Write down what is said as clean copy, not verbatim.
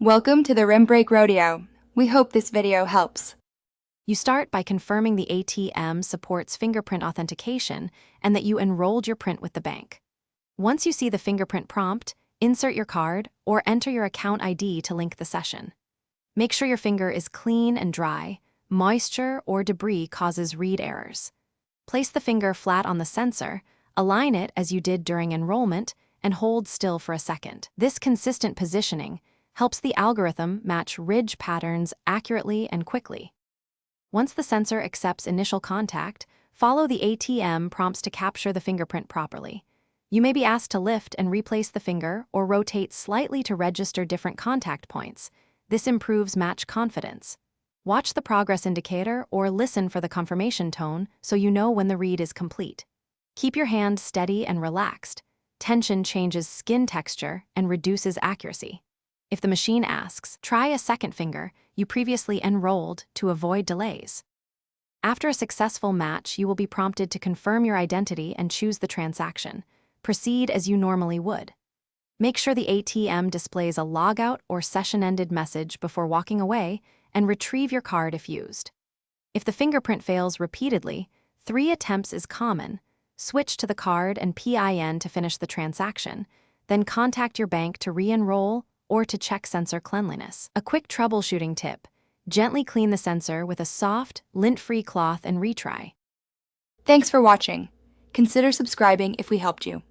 Welcome to the Rim Break Rodeo. We hope this video helps. You start by confirming the ATM supports fingerprint authentication and that you enrolled your print with the bank. Once you see the fingerprint prompt, insert your card or enter your account ID to link the session. Make sure your finger is clean and dry. Moisture or debris causes read errors. Place the finger flat on the sensor, align it as you did during enrollment, and hold still for a second. This consistent positioning helps the algorithm match ridge patterns accurately and quickly. Once the sensor accepts initial contact, follow the ATM prompts to capture the fingerprint properly. You may be asked to lift and replace the finger or rotate slightly to register different contact points. This improves match confidence. Watch the progress indicator or listen for the confirmation tone so you know when the read is complete. Keep your hand steady and relaxed. Tension changes skin texture and reduces accuracy. If the machine asks, try a second finger you previously enrolled to avoid delays. After a successful match, you will be prompted to confirm your identity and choose the transaction. Proceed as you normally would. Make sure the ATM displays a logout or session-ended message before walking away and retrieve your card if used. If the fingerprint fails repeatedly, 3 attempts is common. Switch to the card and PIN to finish the transaction, then contact your bank to re-enroll or to check sensor cleanliness. A quick troubleshooting tip: gently clean the sensor with a soft, lint-free cloth and retry. Thanks for watching. Consider subscribing if we helped you.